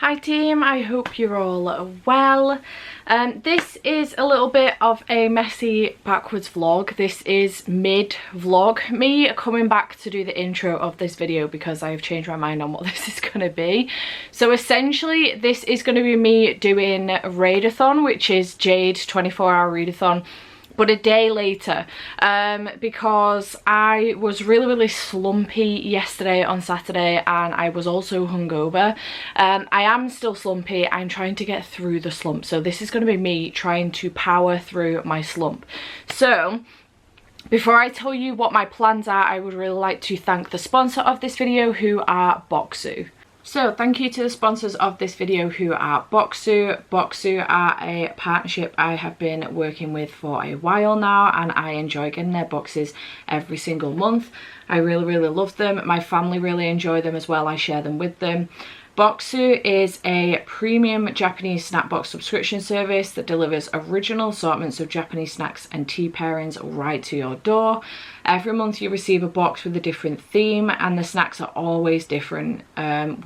Hi team, I hope you're all well. This is a little bit of a messy backwards vlog. This is mid-vlog, me coming back to do the intro of this video because I have changed my mind on what this is going to be. So essentially this is going to be me doing RAEDATHON, which is Jade's 24-hour readathon, but a day later, because I was really slumpy yesterday on Saturday, and I was also hungover. I am still slumpy. I'm trying to get through the slump, so this is going to be me trying to power through my slump. So before I tell you what my plans are, I would really like to thank the sponsor of this video, who are Boxu. So thank you to the sponsors of this video, who are Boxu. Boxu are a partnership I have been working with for a while now, and I enjoy getting their boxes every single month. I really love them. My family really enjoy them as well. I share them with them. Boxu is a premium Japanese snack box subscription service that delivers original assortments of Japanese snacks and tea pairings right to your door. Every month you receive a box with a different theme, and the snacks are always different,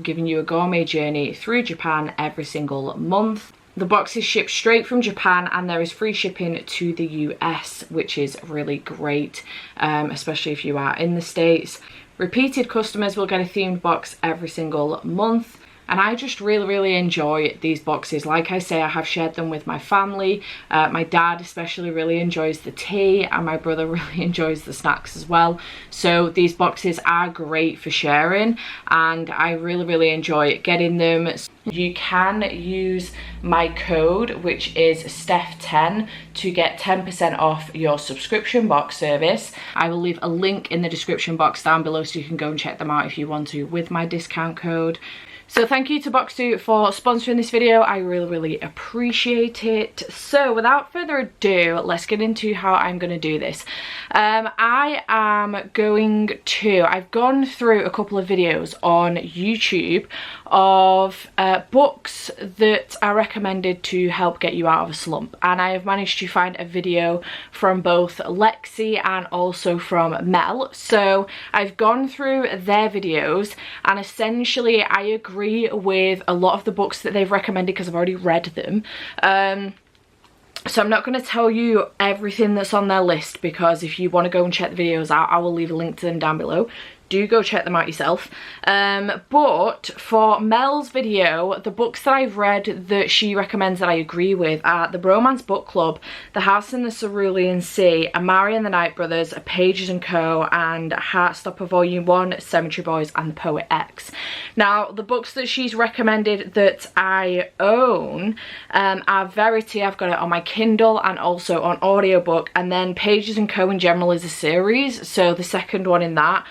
giving you a gourmet journey through Japan every single month. The box is shipped straight from Japan, and there is free shipping to the US, which is really great, especially if you are in the States. Repeated customers will get a themed box every single month. And I just really enjoy these boxes. Like I say, I have shared them with my family. My dad especially really enjoys the tea, and my brother really enjoys the snacks as well. So these boxes are great for sharing, and I really enjoy getting them. You can use my code, which is Steph10, to get 10% off your subscription box service. I will leave a link in the description box down below so you can go and check them out if you want to with my discount code. So thank you to Boxu for sponsoring this video. I really appreciate it. So without further ado, let's get into how I'm going to do this. I've gone through a couple of videos on YouTube of books that are recommended to help get you out of a slump, and I have managed to find a video from both Lexi and also from Mel. So I've gone through their videos, and essentially I agree with a lot of the books that they've recommended because I've already read them. So I'm not going to tell you everything that's on their list, because if you want to go and check the videos out, I will leave a link to them down below. Do go check them out yourself. But for Mel's video, the books that I've read that she recommends that I agree with are The Bromance Book Club, The House in the Cerulean Sea, Amari and the Night Brothers, Pages and Co, and Heartstopper Volume 1, Cemetery Boys, and The Poet X. Now, the books that she's recommended that I own are Verity. I've got it on my Kindle and also on audiobook, and then Pages and Co in general is a series, so the second one in that.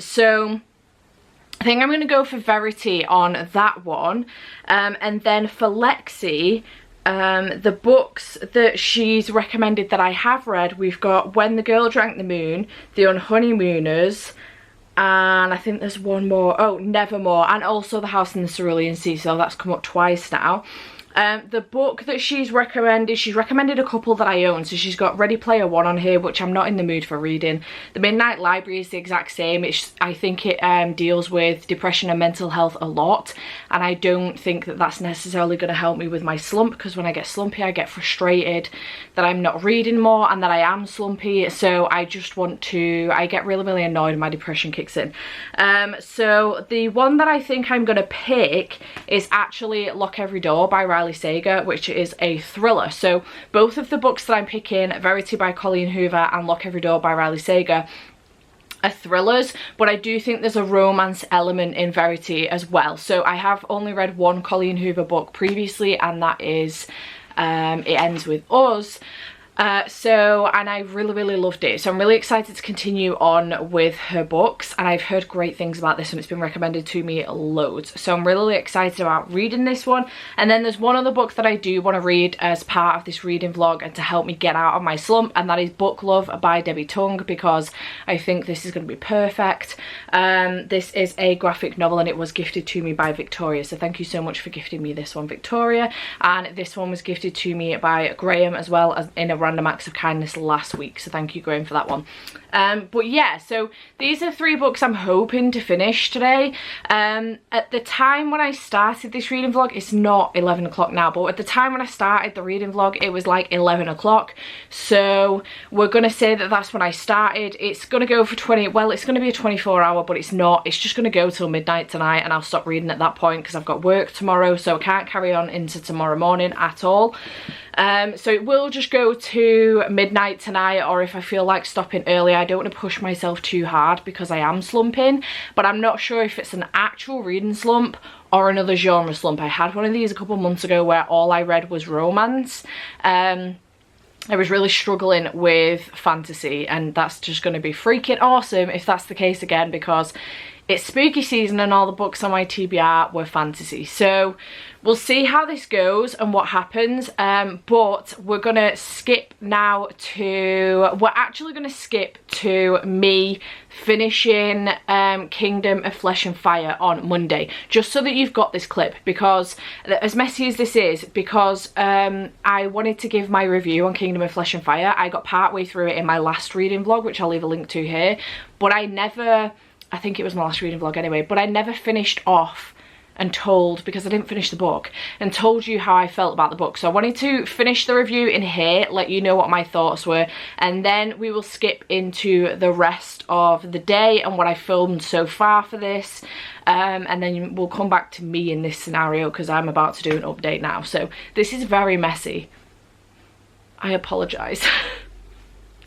So I think I'm going to go for Verity on that one, and then for Lexi, the books that she's recommended that I have read, we've got When the Girl Drank the Moon, The Unhoneymooners, and I think there's one more, oh, Nevermore, and also The House in the Cerulean Sea, so that's come up twice now. The book that she's recommended a couple that I own. So she's got Ready Player One on here, which I'm not in the mood for reading. The Midnight Library is the exact same. I think it deals with depression and mental health a lot, and I don't think that that's necessarily going to help me with my slump, because when I get slumpy I get frustrated that I'm not reading more and that I am slumpy, so I just want to, I get really annoyed and my depression kicks in. So the one that I think I'm going to pick is actually Lock Every Door by Riley Sager, which is a thriller. So both of the books that I'm picking, Verity by Colleen Hoover and Lock Every Door by Riley Sager, are thrillers, but I do think there's a romance element in Verity as well. So I have only read one Colleen Hoover book previously, and that is It Ends With Us. And I really loved it, so I'm really excited to continue on with her books, and I've heard great things about this one. It's been recommended to me loads, so I'm really excited about reading this one. And then there's one other book that I do want to read as part of this reading vlog and to help me get out of my slump, and that is Book Love by Debbie Tung, because I think this is going to be perfect. This is a graphic novel, and it was gifted to me by Victoria, so thank you so much for gifting me this one, Victoria. And this one was gifted to me by Graham as well, as in a Random Acts of Kindness last week, so thank you, Graham, for that one. But yeah, so these are 3 books I'm hoping to finish today. At the time when I started this reading vlog, it's not 11 o'clock now, but at the time when I started the reading vlog, it was like 11 o'clock. So we're gonna say that that's when I started. It's gonna go for it's gonna be a 24-hour, but it's not. It's just gonna go till midnight tonight, and I'll stop reading at that point because I've got work tomorrow, so I can't carry on into tomorrow morning at all. So it will just go to midnight tonight, or if I feel like stopping early. I don't want to push myself too hard because I am slumping, but I'm not sure if it's an actual reading slump or another genre slump. I had one of these a couple months ago where all I read was romance. I was really struggling with fantasy, and that's just going to be freaking awesome if that's the case again, because it's spooky season and all the books on my TBR were fantasy. So we'll see how this goes and what happens, but we're gonna skip now to, we're actually gonna skip to me finishing Kingdom of Flesh and Fire on Monday, just so that you've got this clip, because as messy as this is, because I wanted to give my review on Kingdom of Flesh and Fire. I got part way through it in my last reading vlog, which I'll leave a link to here, but I think it was my last reading vlog anyway, but I never finished off and told, because I didn't finish the book, and told you how I felt about the book. So I wanted to finish the review in here, let you know what my thoughts were, and then we will skip into the rest of the day and what I filmed so far for this, and then we'll come back to me in this scenario because I'm about to do an update now. So this is very messy. I apologise.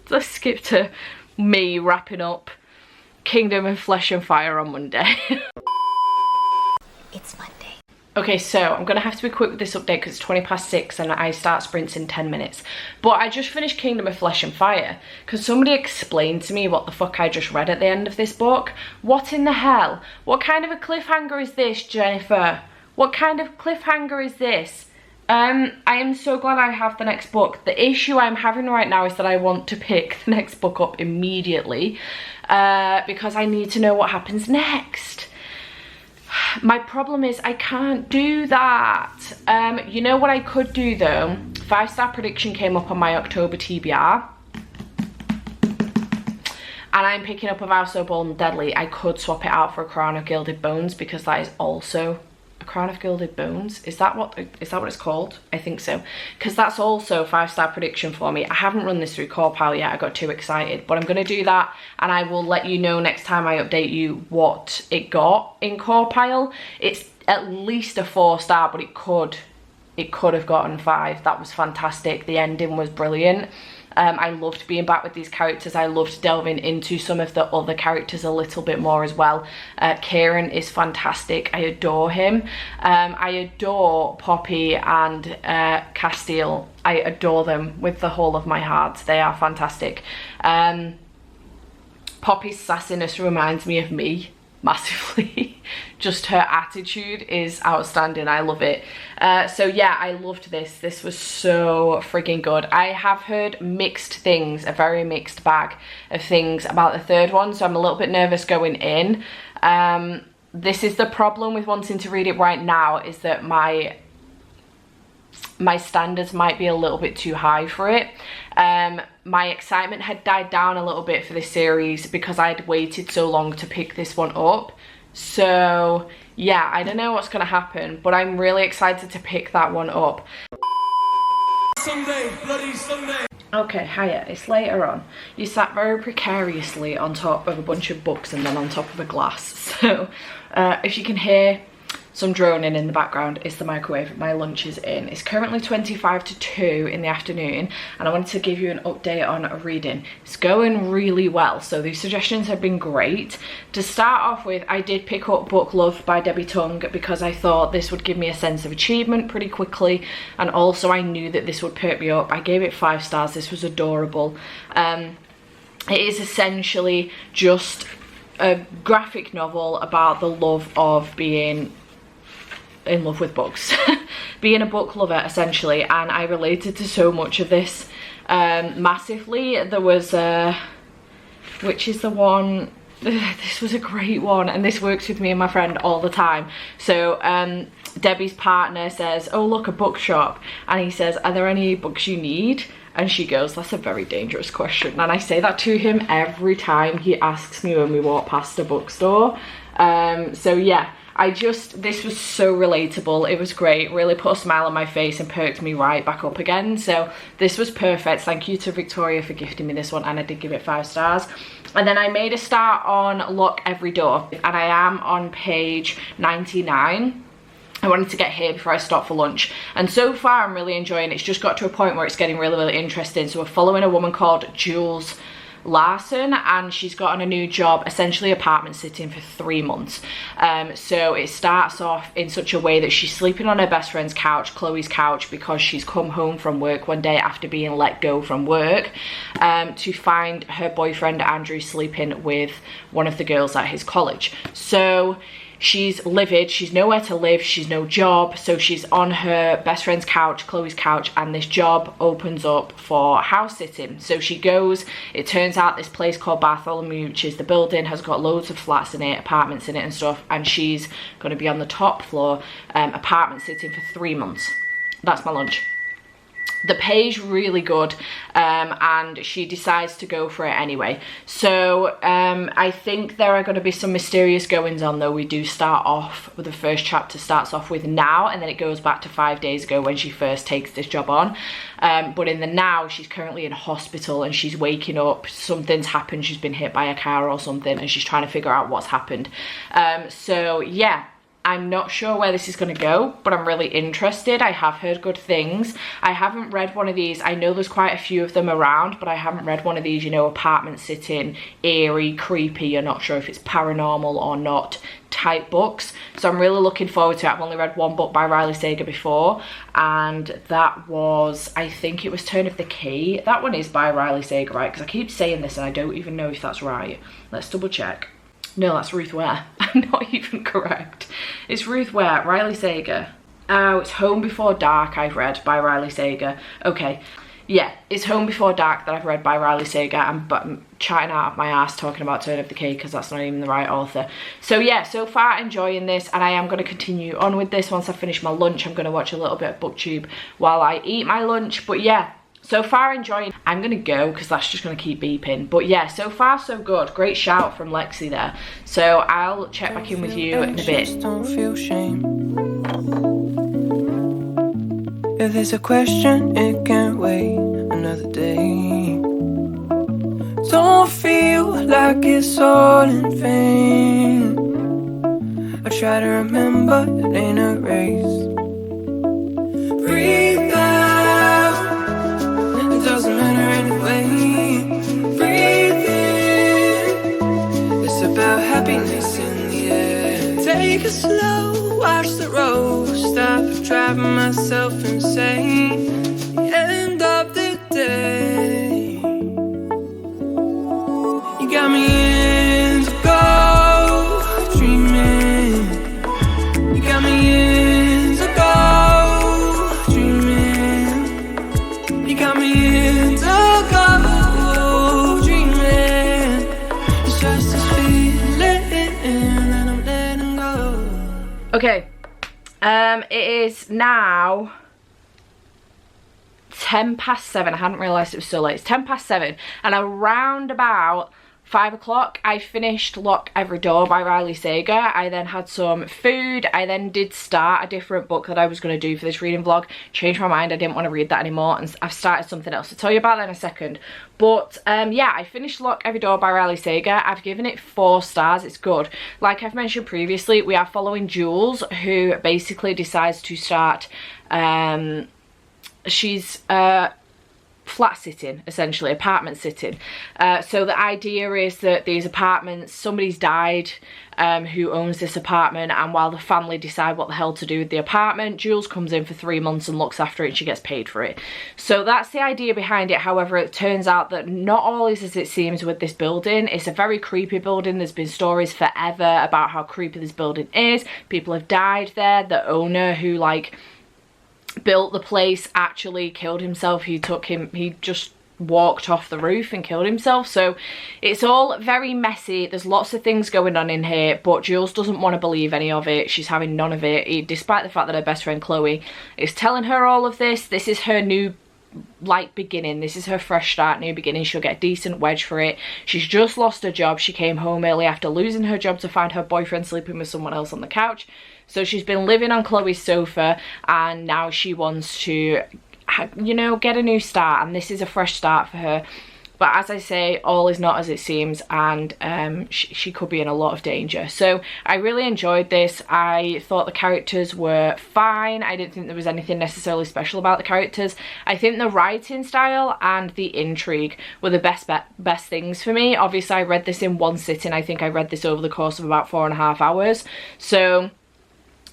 Let's skip to me wrapping up Kingdom of Flesh and Fire on Monday. It's Monday. Okay, so I'm gonna have to be quick with this update because it's 6:20 and I start sprints in 10 minutes. But I just finished Kingdom of Flesh and Fire because somebody explained to me what the fuck I just read at the end of this book. What in the hell? What kind of a cliffhanger is this, Jennifer? What kind of cliffhanger is this? I am so glad I have the next book. The issue I'm having right now is that I want to pick the next book up immediately because I need to know what happens next. My problem is I can't do that. You know what I could do though? 5-star prediction came up on my October TBR. And I'm picking up A Vow So Bold and Deadly. I could swap it out for A Crown of Gilded Bones because that is also A Crown of Gilded Bones. Is that what it's called? I think so. Because that's also 5-star prediction for me. I haven't run this through Core Pile yet. I got too excited. But I'm going to do that, and I will let you know next time I update you what it got in Core Pile. It's at least a 4-star, but it could have gotten 5. That was fantastic. The ending was brilliant. I loved being back with these characters. I loved delving into some of the other characters a little bit more as well. Kieran is fantastic. I adore him. I adore Poppy and Castile. I adore them with the whole of my heart. They are fantastic. Poppy's sassiness reminds me of me massively. Just her attitude is outstanding. I love it. So yeah, I loved this. This was so frigging good. I have heard mixed things, a very mixed bag of things about the third one, so I'm a little bit nervous going in. This is the problem with wanting to read it right now, is that my standards might be a little bit too high for it. My excitement had died down a little bit for this series because I'd waited so long to pick this one up. So yeah, I don't know what's gonna happen, but I'm really excited to pick that one up. Sunday, bloody Sunday. Okay, hiya, it's later on. You sat very precariously on top of a bunch of books and then on top of a glass. So if you can hear some droning in the background, it's the microwave. My lunch is in. It's currently 25 to 2 in the afternoon, and I wanted to give you an update on reading. It's going really well, so these suggestions have been great. To start off with, I did pick up Book Love by Debbie Tung because I thought this would give me a sense of achievement pretty quickly, and also I knew that this would perk me up. I gave it 5 stars. This was adorable. It is essentially just a graphic novel about the love of being in love with books. Being a book lover essentially, and I related to so much of this massively. There was which is the one, this was a great one, and this works with me and my friend all the time. So Debbie's partner says, oh look, a bookshop, and he says, are there any books you need? And she goes, that's a very dangerous question. And I say that to him every time he asks me when we walk past a bookstore. So yeah, this was so relatable. It was great, really put a smile on my face and perked me right back up again. So this was perfect. Thank you to Victoria for gifting me this one, and I did give it 5 stars. And then I made a start on Lock Every Door, and I am on page 99. I wanted to get here before I stop for lunch, and so far I'm really enjoying it. It's just got to a point where it's getting really interesting. So we're following a woman called Jules Larson, and she's gotten a new job, essentially apartment sitting for 3 months. So it starts off in such a way that she's sleeping on her best friend's couch, Chloe's couch, because she's come home from work one day after being let go from work, to find her boyfriend Andrew sleeping with one of the girls at his college. So she's livid, she's nowhere to live, she's no job, so she's on her best friend's couch, Chloe's couch, and this job opens up for house sitting. So she goes, it turns out this place called Bartholomew, which is the building, has got loads of flats in it, apartments in it and stuff, and she's going to be on the top floor, apartment sitting for 3 months. That's my lunch. The pay's really good, and she decides to go for it anyway. So I think there are going to be some mysterious goings on, though. We do start off with the first chapter starts off with now, and then it goes back to 5 days ago when she first takes this job on. But in the now, she's currently in hospital and she's waking up. Something's happened, she's been hit by a car or something, and she's trying to figure out what's happened. So yeah, I'm not sure where this is going to go, but I'm really interested. I have heard good things. I haven't read one of these. I know there's quite a few of them around, but I haven't read one of these, you know, apartment sitting, eerie, creepy, you're not sure if it's paranormal or not type books. So I'm really looking forward to it. I've only read one book by Riley Sager before, and that was, I think it was Turn of the Key. That one is by Riley Sager, right? Because I keep saying this and I don't even know if that's right. Let's double check. No, that's Ruth Ware. I'm not even correct. It's Ruth Ware, Riley Sager. Oh, it's Home Before Dark I've read by Riley Sager. Okay, yeah, it's Home Before Dark that I've read by Riley Sager. I'm chatting out of my ass talking about Turn of the Key because that's not even the right author. So yeah, so far enjoying this, and I am going to continue on with this. Once I finish my lunch, I'm going to watch a little bit of BookTube while I eat my lunch. But yeah, so far enjoying. I'm gonna go because that's just gonna keep beeping. But yeah, so far so good. Great shout from Lexi there. So I'll check back in with you in a bit. Don't feel shame. If there's a question, it can't wait another day. Don't feel like it's all in vain. I try to remember, it ain't a race. Breathe out. Doesn't matter anyway. Breathe in. It's about happiness in the air. Take it slow, watch the road. Stop driving myself insane. The end of the day. You got me in to go dreaming. You got me in to go dreaming. You got me in to go dreaming. It's just this feeling and I'm letting go. Okay, it is now 7:10. I hadn't realised it was so late. It's 7:10, and around about 5 o'clock I finished Lock Every Door by Riley Sager. I then had some food. I then did start a different book that I was going to do for this reading vlog. Changed my mind, I didn't want to read that anymore, and I've started something else. I'll tell you about that in a second. But yeah, I finished Lock Every Door by Riley Sager. I've given it 4 stars. It's good. Like I've mentioned previously, we are following Jules, who basically decides to start, she's flat sitting, essentially apartment sitting. So the idea is that these apartments, somebody's died who owns this apartment, and while the family decide what the hell to do with the apartment, Jules comes in for 3 months and looks after it, and she gets paid for it. So that's the idea behind it. However, it turns out that not all is as it seems with this building. It's a very creepy building. There's been stories forever about how creepy this building is. People have died there. The owner who built the place actually killed himself. He just walked off the roof and killed himself. So it's all very messy. There's lots of things going on in here, but Jules doesn't want to believe any of it. She's having none of it, despite the fact that her best friend Chloe is telling her all of this. This is her new like beginning. This is her fresh start, new beginning. She'll get a decent wedge for it. She's just lost her job. She came home early after losing her job to find her boyfriend sleeping with someone else on the couch. So she's been living on Chloe's sofa, and now she wants to, you know, get a new start, and this is a fresh start for her. But as I say, all is not as it seems, and she could be in a lot of danger. So I really enjoyed this. I thought the characters were fine. I didn't think there was anything necessarily special about the characters. I think the writing style and the intrigue were the best things for me. Obviously, I read this in one sitting. I think I read this over the course of about 4.5 hours. So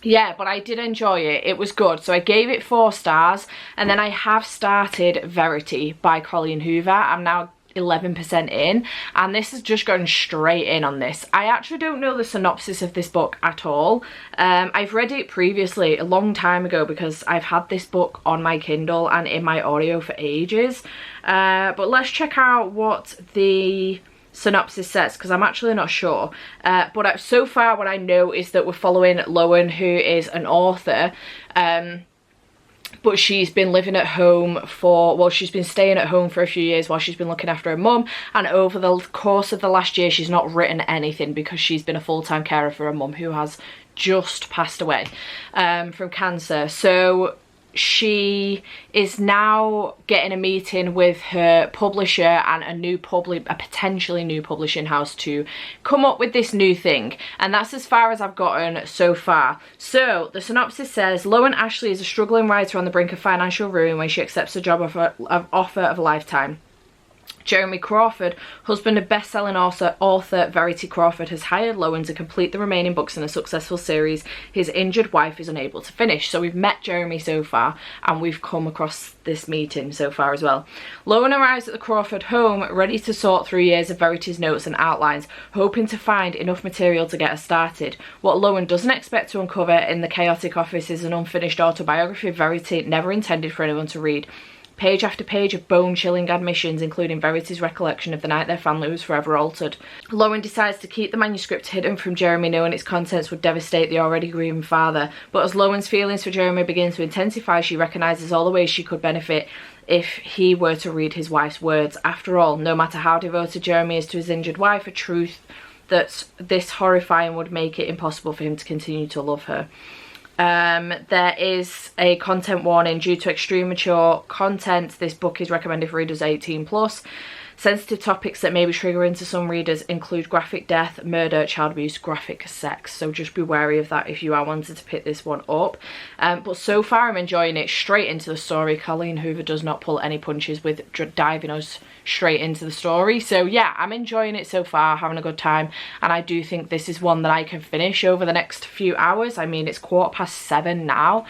yeah, but I did enjoy it. It was good. So I gave it 4 stars, and then I have started Verity by Colleen Hoover. I'm now 11% in, and this is just going straight in on this. I actually don't know the synopsis of this book at all. I've read it previously a long time ago because I've had this book on my Kindle and in my audio for ages. But let's check out what the synopsis says, because I'm actually not sure. But so far what I know is that we're following Lowen, who is an author, but she's been living at home for, well, she's been staying at home for a few years while she's been looking after her mum, and over the course of the last year she's not written anything because she's been a full-time carer for her mum, who has just passed away from cancer. So she is now getting a meeting with her publisher and a potentially new publishing house to come up with this new thing, and that's as far as I've gotten so far. So the synopsis says, Lowen Ashley is a struggling writer on the brink of financial ruin when she accepts a job offer of a lifetime. Jeremy Crawford, husband of best-selling author Verity Crawford, has hired Lowen to complete the remaining books in a successful series his injured wife is unable to finish. So we've met Jeremy so far, and we've come across this meeting so far as well. Lowen arrives at the Crawford home, ready to sort through years of Verity's notes and outlines, hoping to find enough material to get her started. What Lowen doesn't expect to uncover in the chaotic office is an unfinished autobiography of Verity never intended for anyone to read. Page after page of bone-chilling admissions, including Verity's recollection of the night their family was forever altered. Lowen decides to keep the manuscript hidden from Jeremy, knowing its contents would devastate the already grieving father. But as Lowen's feelings for Jeremy begin to intensify, she recognises all the ways she could benefit if he were to read his wife's words. After all, no matter how devoted Jeremy is to his injured wife, a truth that's this horrifying would make it impossible for him to continue to love her. There is a content warning. Due to extreme mature content, this book is recommended for readers 18+. Sensitive topics that may be triggering to some readers include graphic death, murder, child abuse, graphic sex. So just be wary of that if you are wanting to pick this one up. But so far I'm enjoying it. Straight into the story. Colleen Hoover does not pull any punches with diving us straight into the story. So yeah, I'm enjoying it so far, having a good time, and I do think this is one that I can finish over the next few hours. I mean, it's 7:15 now.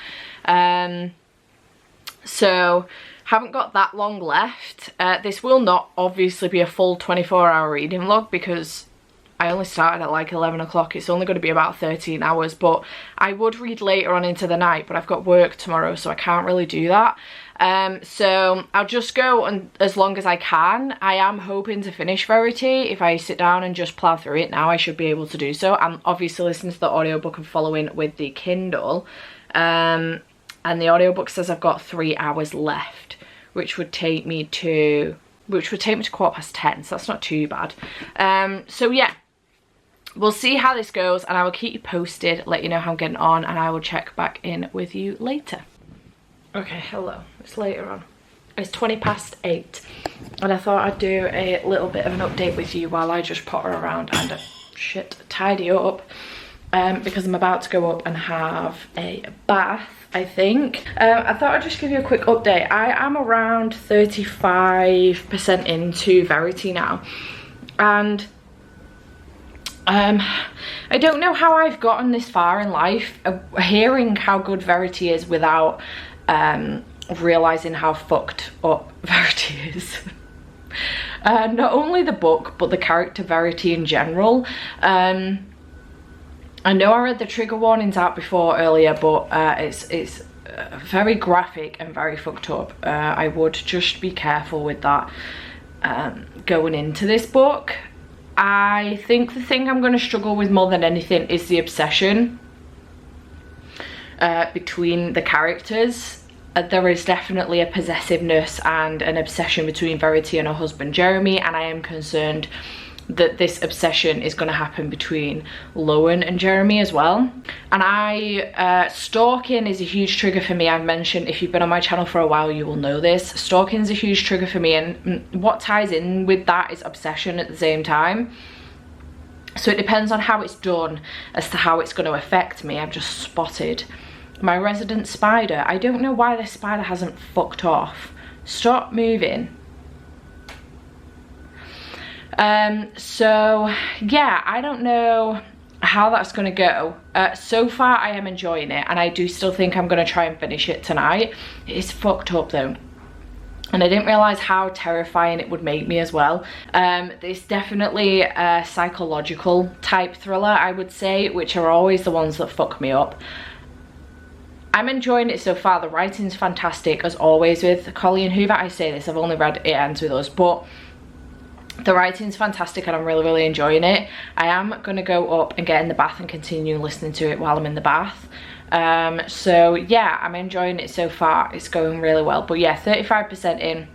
So haven't got that long left. This will not obviously be a full 24-hour reading vlog because I only started at like 11 o'clock. It's only going to be about 13 hours, but I would read later on into the night, but I've got work tomorrow, so I can't really do that. So I'll just go on as long as I can. I am hoping to finish Verity. If I sit down and just plow through it now, I should be able to do so. I'm obviously listening to the audiobook and following with the Kindle. And the audiobook says I've got 3 hours left, which would take me to 10:15, so that's not too bad. So yeah, we'll see how this goes, and I will keep you posted, let you know how I'm getting on, and I will check back in with you later. Okay, hello, it's later on. It's 8:20, and I thought I'd do a little bit of an update with you while I just potter around and tidy up, because I'm about to go up and have a bath, I think. I thought I'd just give you a quick update. I am around 35% into Verity now, and I don't know how I've gotten this far in life, hearing how good Verity is without realising how fucked up Verity is. Not only the book, but the character Verity in general. I know I read the trigger warnings out before earlier, but it's very graphic and very fucked up. I would just be careful with that going into this book. I think the thing I'm going to struggle with more than anything is the obsession between the characters. there is definitely a possessiveness and an obsession between Verity and her husband Jeremy, and I am concerned that this obsession is going to happen between Lowen and Jeremy as well. And stalking is a huge trigger for me. I've mentioned, if you've been on my channel for a while, you will know this. Stalking is a huge trigger for me, and what ties in with that is obsession at the same time. So it depends on how it's done as to how it's going to affect me. I've just spotted my resident spider. I don't know why this spider hasn't fucked off. Stop moving. So yeah, I don't know how that's going to go. So far I am enjoying it, and I do still think I'm going to try and finish it tonight. It is fucked up though, and I didn't realise how terrifying it would make me as well. It's definitely a psychological type thriller, I would say, which are always the ones that fuck me up. I'm enjoying it so far. The writing's fantastic as always with Colleen Hoover. I say this, I've only read It Ends With Us, but the writing's fantastic and I'm really enjoying it. I am going to go up and get in the bath and continue listening to it while I'm in the bath. So yeah, I'm enjoying it so far. It's going really well. But yeah, 35% in.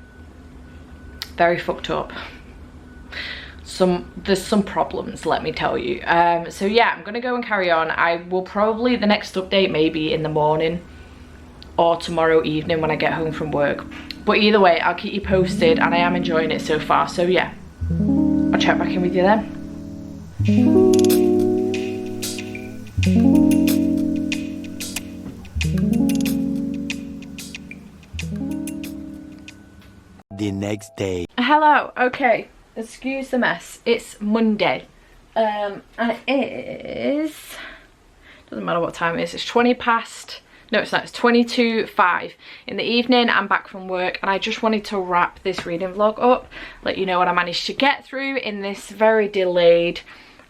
Very fucked up. There's some problems, let me tell you. So yeah, I'm going to go and carry on. I will probably, the next update maybe in the morning or tomorrow evening when I get home from work. But either way, I'll keep you posted, and I am enjoying it so far. So yeah, I'll check back in with you then. The next day. Hello, okay, excuse the mess. It's Monday, and it is, doesn't matter what time it is, it's 20 past, no it's not, it's 22:05 in the evening. I'm back from work, and I just wanted to wrap this reading vlog up, let you know what I managed to get through in this very delayed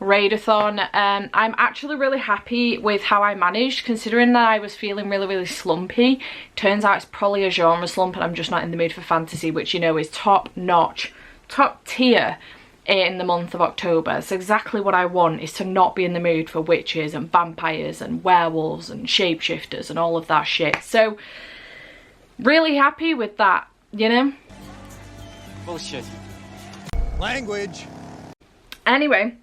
RAEDATHON. I'm actually really happy with how I managed, considering that I was feeling really slumpy. Turns out it's probably a genre slump, and I'm just not in the mood for fantasy, which you know is top notch, top tier in the month of October. It's exactly what I want, is to not be in the mood for witches and vampires and werewolves and shapeshifters and all of that shit. So really happy with that, you know? Bullshit. Language. Anyway,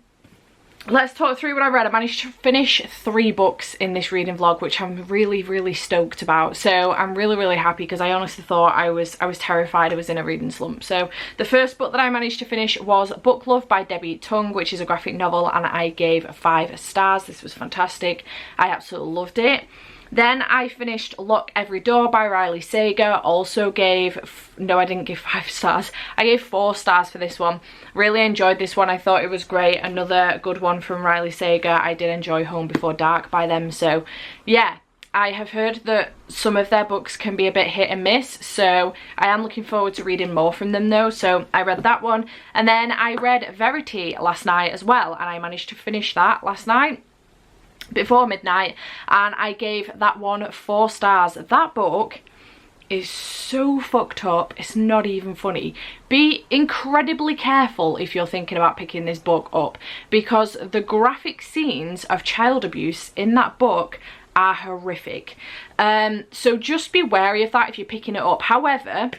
let's talk through what I read. I managed to finish 3 books in this reading vlog, which I'm really stoked about. So I'm really happy, because I honestly thought I was terrified I was in a reading slump. So the first book that I managed to finish was Book Love by Tung, which is a graphic novel, and I gave 5 stars. This was fantastic. I absolutely loved it. Then I finished Lock Every Door by Riley Sager. Also gave, no I didn't give 5 stars. I gave 4 stars for this one. Really enjoyed this one. I thought it was great. Another good one from Riley Sager. I did enjoy Home Before Dark by them. So yeah, I have heard that some of their books can be a bit hit and miss. So I am looking forward to reading more from them though. So I read that one. And then I read Verity last night as well. And I managed to finish that last night before midnight, and I gave that one 4 stars. That book is so fucked up, it's not even funny. Be incredibly careful if you're thinking about picking this book up, because the graphic scenes of child abuse in that book are horrific. So just be wary of that if you're picking it up. However,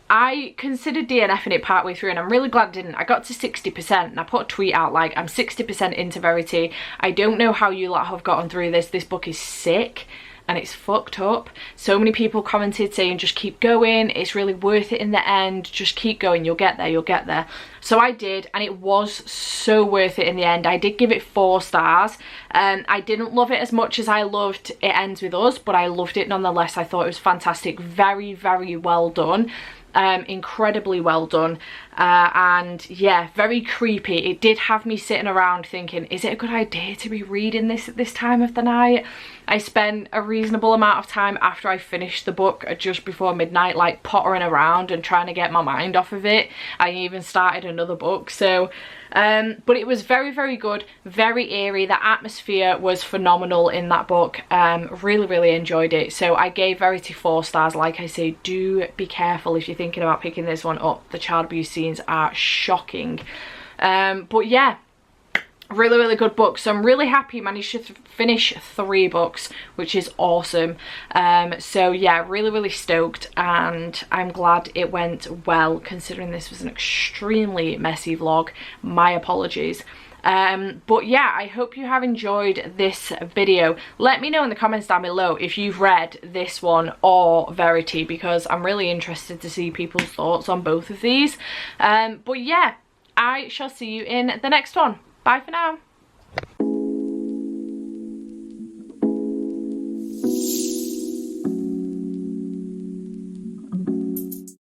I considered DNFing it partway through, and I'm really glad I didn't. I got to 60%, and I put a tweet out like, I'm 60% into Verity. I don't know how you lot have gotten through this. This book is sick and it's fucked up. So many people commented saying just keep going, it's really worth it in the end, just keep going, you'll get there, you'll get there. So I did, and it was so worth it in the end. I did give it 4 stars. I didn't love it as much as I loved It Ends With Us, but I loved it nonetheless. I thought it was fantastic. Very well done. Incredibly well done, and yeah, very creepy. It did have me sitting around thinking, is it a good idea to be reading this at this time of the night? I spent a reasonable amount of time after I finished the book at just before midnight like pottering around and trying to get my mind off of it. I even started another book. So but it was very good, very eerie. The atmosphere was phenomenal in that book. Really enjoyed it. So I gave Verity 4 stars. Like I say, do be careful if you're thinking about picking this one up. The child abuse scenes are shocking. But yeah, really good book. So I'm really happy you managed to finish 3 books, which is awesome. So yeah, really stoked, and I'm glad it went well considering this was an extremely messy vlog. My apologies. But yeah, I hope you have enjoyed this video. Let me know in the comments down below if you've read this one or Verity, because I'm really interested to see people's thoughts on both of these. But yeah, I shall see you in the next one. Bye for now.